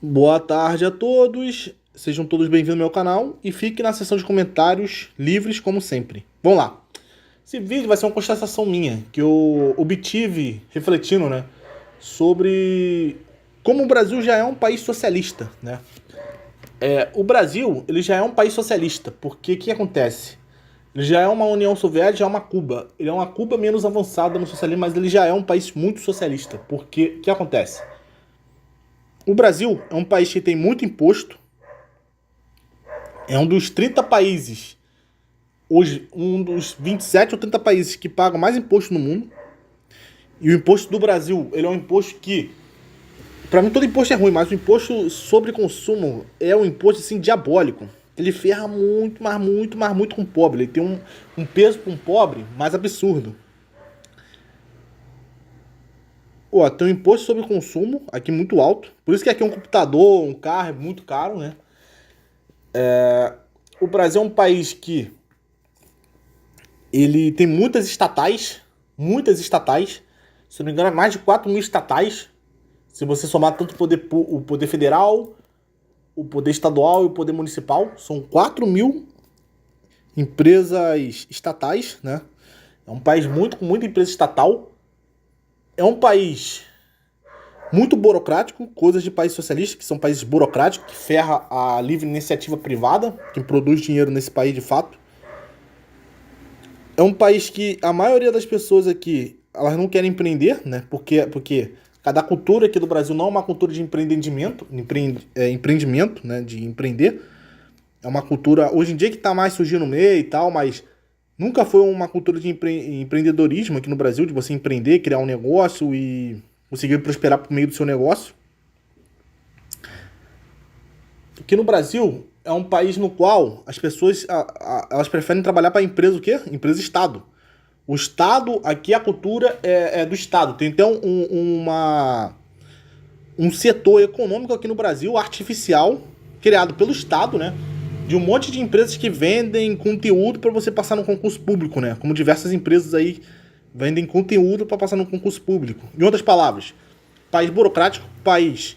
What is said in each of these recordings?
Boa tarde a todos, sejam todos bem-vindos ao meu canal e fiquem na seção de comentários livres como sempre. Vamos lá, esse vídeo vai ser uma constatação minha, que eu obtive refletindo, né, sobre como o Brasil já é um país socialista, né. O Brasil, ele já é um país socialista, porque o que acontece? Ele já é uma União Soviética, já é uma Cuba. Ele é uma Cuba menos avançada no socialismo, mas ele já é um país muito socialista, porque o que acontece? O Brasil é um país que tem muito imposto, é um dos 30 países, hoje, um dos 27 ou 30 países que pagam mais imposto no mundo. E o imposto do Brasil, ele é um imposto que, para mim todo imposto é ruim, mas o imposto sobre consumo é um imposto assim diabólico. Ele ferra muito, mas muito com o pobre. Ele tem um peso para um pobre mais absurdo. Ó, tem um imposto sobre consumo aqui muito alto. Por isso que aqui um computador, um carro é muito caro, né? O Brasil é um país que ele tem muitas estatais. Se não me engano, é mais de 4.000 estatais. Se você somar tanto o poder federal, o poder estadual e o poder municipal, são 4.000 empresas estatais, né? É um país com muita empresa estatal. É um país muito burocrático, coisas de país socialista, que são países burocráticos, que ferra a livre iniciativa privada, que produz dinheiro nesse país de fato. É um país que a maioria das pessoas aqui, elas não querem empreender, né? Porque cada cultura aqui do Brasil não é uma cultura de empreendimento, né? De empreender. É uma cultura, hoje em dia, que está mais surgindo no meio e tal, mas nunca foi uma cultura de empreendedorismo aqui no Brasil, de você empreender, criar um negócio e conseguir prosperar por meio do seu negócio. Aqui no Brasil é um país no qual as pessoas elas preferem trabalhar para empresa o quê? Empresa Estado. O Estado, aqui a cultura é do Estado. Tem então um setor econômico aqui no Brasil, artificial, criado pelo Estado, né? De um monte de empresas que vendem conteúdo para você passar no concurso público, né? Como diversas empresas aí vendem conteúdo para passar no concurso público. Em outras palavras, país burocrático, país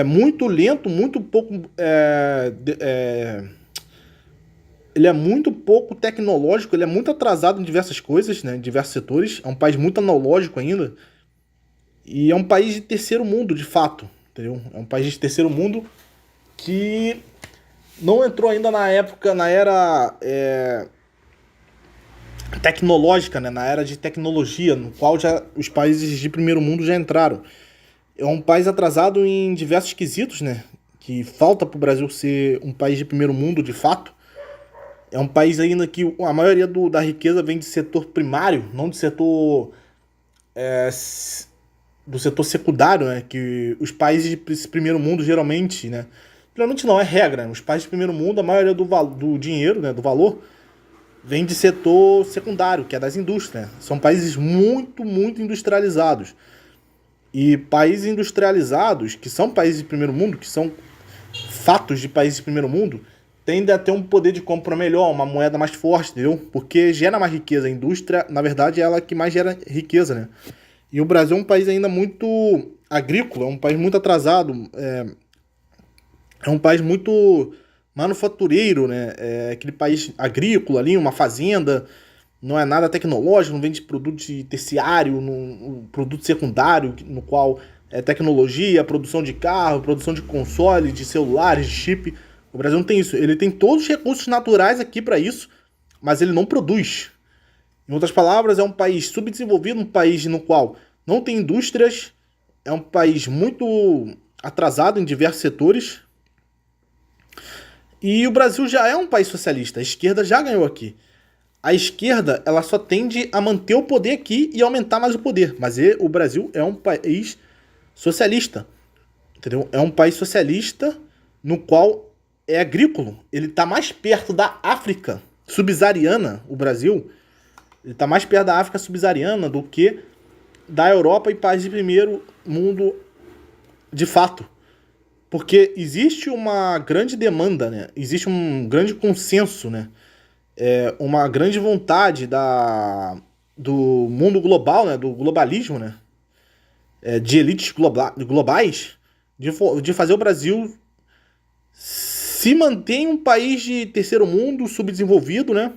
muito lento, muito pouco. Ele é muito pouco tecnológico, ele é muito atrasado em diversas coisas, né? Em diversos setores. É um país muito analógico ainda. E é um país de terceiro mundo, de fato. Entendeu? É um país de terceiro mundo que não entrou ainda na era tecnológica, né? Na era de tecnologia, no qual já os países de primeiro mundo já entraram. É um país atrasado em diversos quesitos, né? Que falta para o Brasil ser um país de primeiro mundo, de fato. É um país ainda que a maioria da riqueza vem de setor primário, não do setor secundário, né? Que os países de primeiro mundo geralmente, né? Geralmente não, é regra. Né? Os países de primeiro mundo, a maioria do dinheiro, né? Do valor, vem de setor secundário, que é das indústrias. Né? São países muito industrializados. E países industrializados, que são países de primeiro mundo, que são fatos de países de primeiro mundo, tendem a ter um poder de compra melhor, uma moeda mais forte, entendeu? Porque gera mais riqueza. A indústria, na verdade, é ela que mais gera riqueza, né? E o Brasil é um país ainda muito agrícola, é um país muito atrasado, é um país muito manufatureiro, né? É aquele país agrícola ali, uma fazenda, não é nada tecnológico, não vende produto de terciário, produto secundário, no qual é tecnologia, produção de carro, produção de console, de celulares, de chip. O Brasil não tem isso. Ele tem todos os recursos naturais aqui para isso, mas ele não produz. Em outras palavras, é um país subdesenvolvido, um país no qual não tem indústrias, é um país muito atrasado em diversos setores. E o Brasil já é um país socialista. A esquerda já ganhou aqui. A esquerda, ela só tende a manter o poder aqui e aumentar mais o poder. Mas o Brasil é um país socialista. Entendeu? É um país socialista no qual é agrícola. Ele está mais perto da África subsaariana, o Brasil. Ele está mais perto da África subsaariana do que da Europa e países de primeiro mundo de fato. Porque existe uma grande demanda, né? Existe um grande consenso, né? Uma grande vontade do mundo global, né? Do globalismo, né? De elites globais de fazer o Brasil se manter em um país de terceiro mundo, subdesenvolvido, né?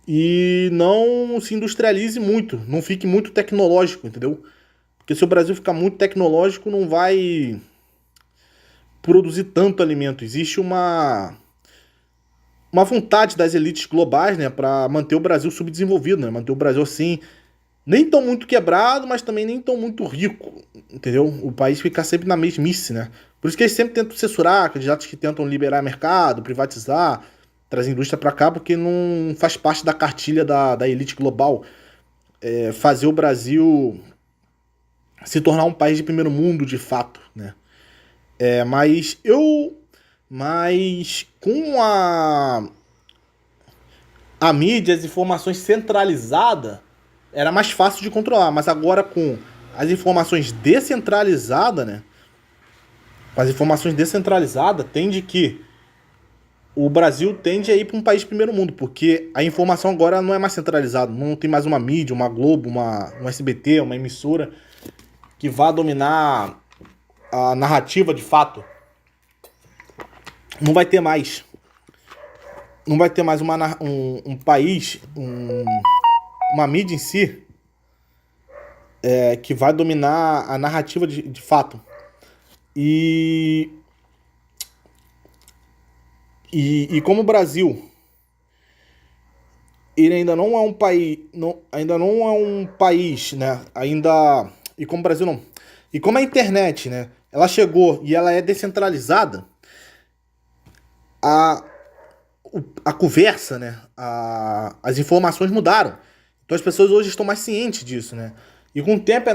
E não se industrialize muito, não fique muito tecnológico, entendeu? Porque se o Brasil ficar muito tecnológico, não vai produzir tanto alimento. Existe uma vontade das elites globais, né, para manter o Brasil subdesenvolvido, né? Manter o Brasil assim, nem tão muito quebrado, mas também nem tão muito rico, entendeu? O país fica sempre na mesmice, né? Por isso que eles sempre tentam censurar, candidatos que tentam liberar mercado, privatizar, trazer indústria para cá, porque não faz parte da cartilha da elite global fazer o Brasil se tornar um país de primeiro mundo de fato, né? É, mas com a mídia, as informações centralizadas, era mais fácil de controlar. Mas agora com as informações descentralizadas, né? Com as informações descentralizadas, tende que o Brasil tende a ir para um país de primeiro mundo, porque a informação agora não é mais centralizada, não tem mais uma mídia, uma Globo, um SBT, uma emissora que vá dominar a narrativa de fato. Não vai ter mais. Não vai ter mais um país, uma mídia em si, que vai dominar a narrativa de fato. E como o Brasil, ele ainda não é um país, ainda não é um país, né? Ainda e como o Brasil não, e como a internet, né? Ela chegou e ela é descentralizada, a a conversa, né? As informações mudaram. Então as pessoas hoje estão mais cientes disso, né? E com o tempo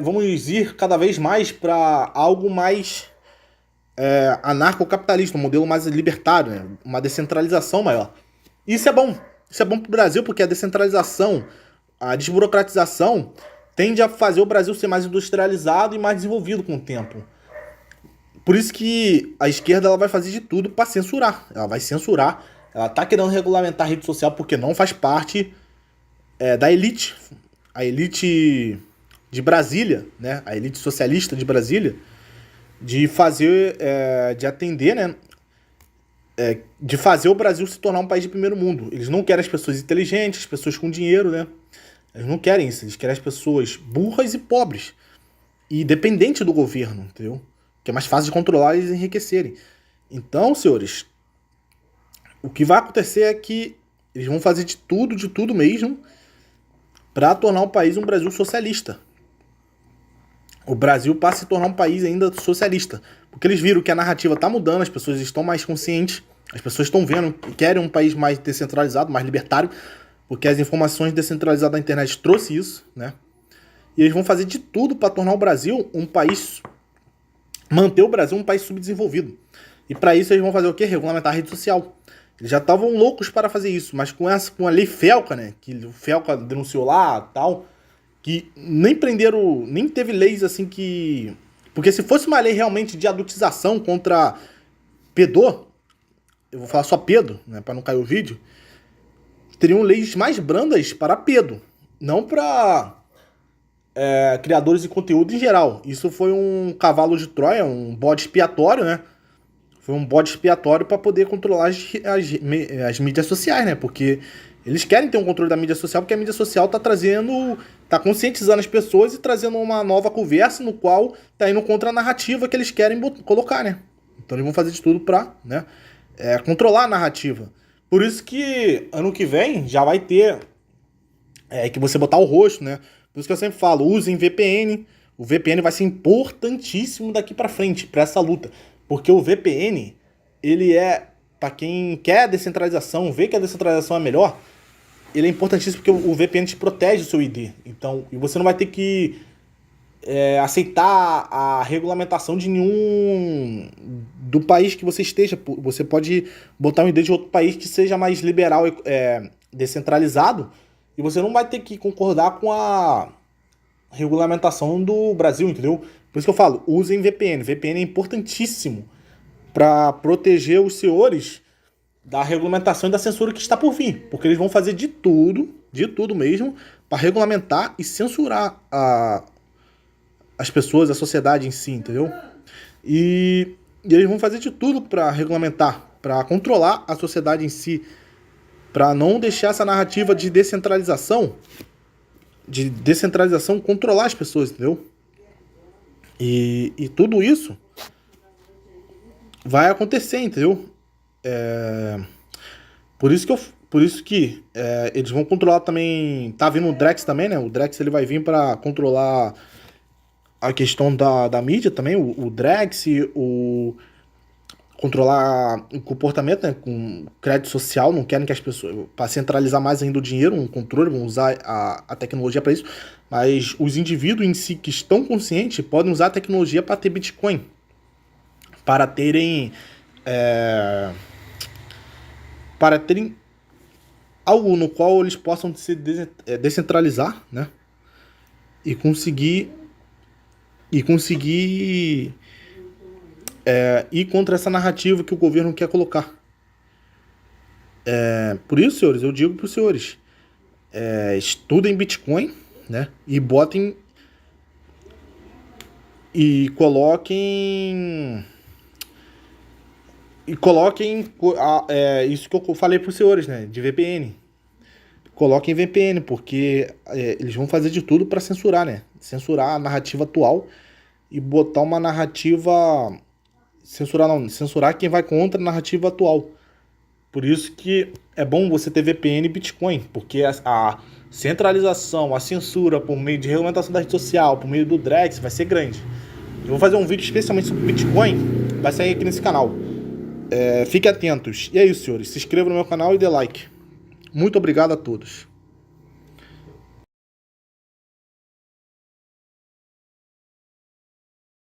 vamos ir cada vez mais para algo mais anarcocapitalista, um modelo mais libertário, né? Uma descentralização maior. Isso é bom. Isso é bom para o Brasil, porque a descentralização, a desburocratização, tende a fazer o Brasil ser mais industrializado e mais desenvolvido com o tempo. Por isso que a esquerda ela vai fazer de tudo para censurar. Ela vai censurar. Ela tá querendo regulamentar a rede social porque não faz parte da elite. A elite de Brasília, né? A elite socialista de Brasília, de fazer, de atender, né? De fazer o Brasil se tornar um país de primeiro mundo. Eles não querem as pessoas inteligentes, as pessoas com dinheiro, né? Eles não querem isso. Eles querem as pessoas burras e pobres. E dependentes do governo, entendeu? Que é mais fácil de controlar e eles enriquecerem. Então, senhores, o que vai acontecer é que eles vão fazer de tudo mesmo, para tornar o país um Brasil socialista. O Brasil passa a se tornar um país ainda socialista. Porque eles viram que a narrativa está mudando, as pessoas estão mais conscientes, as pessoas estão vendo que querem um país mais descentralizado, mais libertário, porque as informações descentralizadas da internet trouxe isso, né? E eles vão fazer de tudo para tornar o Brasil um país, manter o Brasil um país subdesenvolvido. E para isso eles vão fazer o quê? Regulamentar a rede social. Eles já estavam loucos para fazer isso, mas com a lei Felca, né? Que o Felca denunciou lá, tal, que nem prenderam, nem teve leis assim que... Porque se fosse uma lei realmente de adultização contra pedô, eu vou falar só pedo, né, para não cair o vídeo, teriam leis mais brandas para pedo, não para criadores de conteúdo em geral. Isso foi um cavalo de Troia, um bode expiatório, né? Foi um bode expiatório para poder controlar as mídias sociais, né? Porque eles querem ter um controle da mídia social, porque a mídia social tá conscientizando as pessoas e trazendo uma nova conversa no qual tá indo contra a narrativa que eles querem colocar, né? Então eles vão fazer de tudo pra, né, controlar a narrativa. Por isso que ano que vem já vai ter que você botar o rosto, né? Por isso que eu sempre falo, usem VPN. O VPN vai ser importantíssimo daqui pra frente, pra essa luta. Porque o VPN, ele pra quem quer a descentralização, vê que a descentralização é melhor, ele é importantíssimo porque o VPN te protege o seu ID. Então, e você não vai ter que aceitar a regulamentação de nenhum do país que você esteja. Você pode botar um ID de outro país que seja mais liberal e descentralizado, e você não vai ter que concordar com a regulamentação do Brasil, entendeu? Por isso que eu falo, usem VPN. VPN é importantíssimo para proteger os senhores da regulamentação e da censura que está por vir. Porque eles vão fazer de tudo mesmo, para regulamentar e censurar as pessoas, a sociedade em si, entendeu? E eles vão fazer de tudo para regulamentar, para controlar a sociedade em si, para não deixar essa narrativa de descentralização controlar as pessoas, entendeu? E tudo isso vai acontecer, entendeu? Por isso que eles vão controlar também. Tá vindo o Drex também, né? O Drex ele vai vir para controlar a questão da mídia também. O Drex, controlar o comportamento, né? Com crédito social. Não querem que as pessoas. Para centralizar mais ainda o dinheiro, um controle, vão usar a tecnologia para isso. Mas os indivíduos em si que estão conscientes podem usar a tecnologia para ter Bitcoin. Para terem algo no qual eles possam se descentralizar, né? E conseguir ir contra essa narrativa que o governo quer colocar. Por isso, senhores, eu digo para os senhores, estudem Bitcoin, né? E botem e coloquem isso que eu falei para os senhores, né? De VPN. Coloquem VPN, porque eles vão fazer de tudo para censurar, né? Censurar a narrativa atual e botar uma narrativa... Censurar quem vai contra a narrativa atual. Por isso que é bom você ter VPN e Bitcoin, porque a centralização, a censura por meio de regulamentação da rede social, por meio do Drex, vai ser grande. Eu vou fazer um vídeo especialmente sobre Bitcoin, vai sair aqui nesse canal. Fiquem atentos. E é isso, senhores. Se inscreva no meu canal e dê like. Muito obrigado a todos.